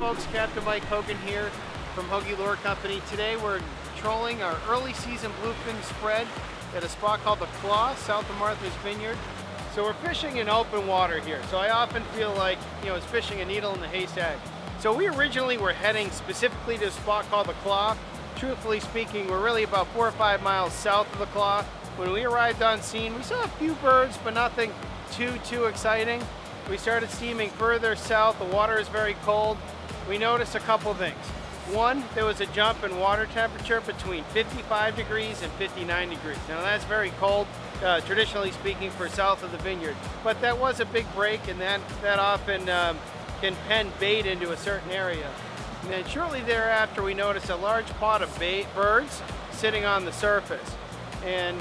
folks, Captain Mike Hogan here from Hogan Lure Company. Today we're trolling our early season bluefin spread at a spot called the Claw, south of Martha's Vineyard. So we're fishing in open water here. So I often feel like, it's fishing a needle in the haystack. So we originally were heading specifically to a spot called the Claw. Truthfully speaking, we're really about 4 or 5 miles south of the Claw. When we arrived on scene, we saw a few birds, but nothing too exciting. We started steaming further south. The water is very cold. We noticed a couple things. One, there was a jump in water temperature between 55 degrees and 59 degrees. Now that's very cold, traditionally speaking, for south of the Vineyard. But that was a big break, and that often can pen bait into a certain area. And then shortly thereafter, we noticed a large pod of birds sitting on the surface. And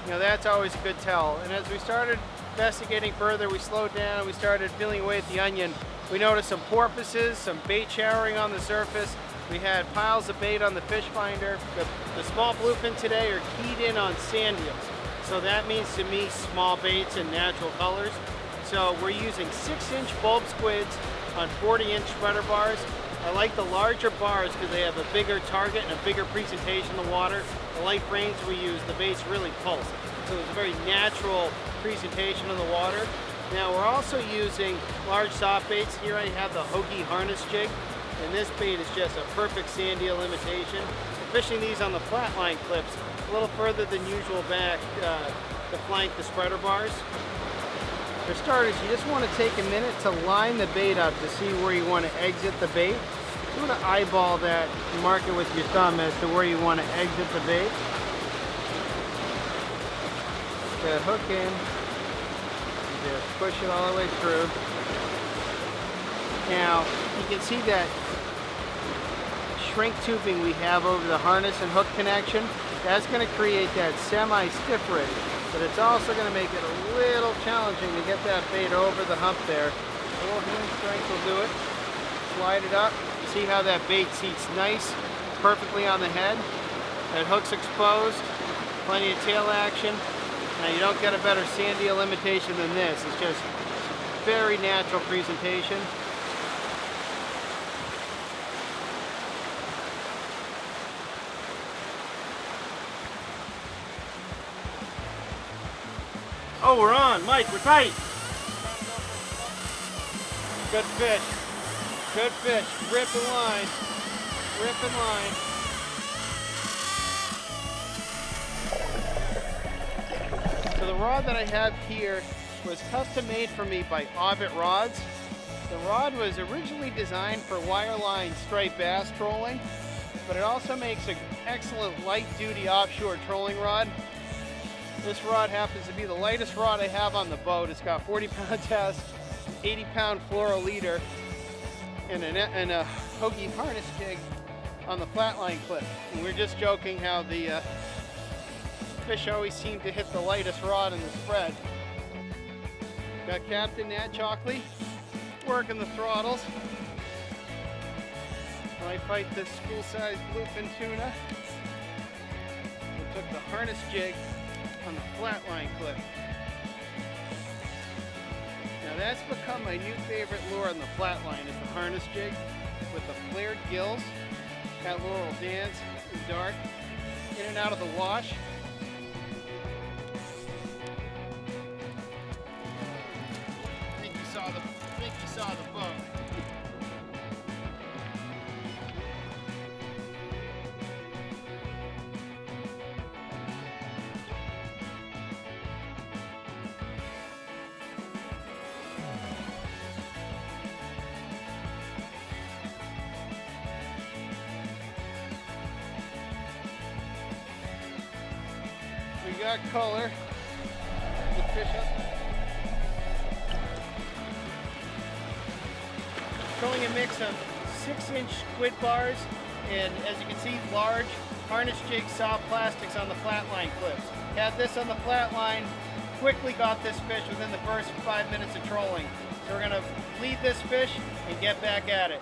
that's always a good tell. And as we started investigating further, we slowed down, we started peeling away at the onion. We noticed some porpoises, some bait showering on the surface. We had piles of bait on the fish finder. The small bluefin today are keyed in on sand eels. So that means to me small baits in natural colors. So we're using 6-inch bulb squids on 40-inch spreader bars. I like the larger bars because they have a bigger target and a bigger presentation in the water. The light frames we use, the baits really pulse. So it's a very natural presentation in the water. Now we're also using large soft baits. Here I have the Hogan harness jig, and this bait is just a perfect sand eel imitation. We're fishing these on the flatline clips, a little further than usual back to flank the spreader bars. For starters, you just want to take a minute to line the bait up to see where you want to exit the bait. You want to eyeball that, mark it with your thumb as to where you want to exit the bait. Get a hook in, just push it all the way through. Now, you can see that shrink tubing we have over the harness and hook connection. That's going to create that semi-stiff rig, but it's also going to make it a little challenging to get that bait over the hump there. A little hand strength will do it. Slide it up. See how that bait seats nice, perfectly on the head. That hook's exposed, plenty of tail action. Now you don't get a better sand eel imitation than this. It's just very natural presentation. Oh, we're on. Mike, we're tight. Good fish. Good fish. Ripping line. Ripping line. So the rod that I have here was custom made for me by Orbit Rods. The rod was originally designed for wireline striped bass trolling, but it also makes an excellent light-duty offshore trolling rod. This rod happens to be the lightest rod I have on the boat. It's got 40-pound test, 80-pound fluoro leader, and a Hogan harness jig on the flatline clip. And we're just joking how the fish always seem to hit the lightest rod in the spread. Got Captain Nat Chocolate working the throttles. I fight this school-sized bluefin tuna. We took the harness jig on the flatline clip. Now that's become my new favorite lure on the flatline, is the harness jig with the flared gills. That lure will dance in the dark, in and out of the wash. I think you saw the boat. We got color. The fish up. Throwing a mix of 6-inch squid bars and, as you can see, large harness jig soft plastics on the flatline clips. Had this on the flatline, quickly got this fish within the first 5 minutes of trolling. So we're going to lead this fish and get back at it.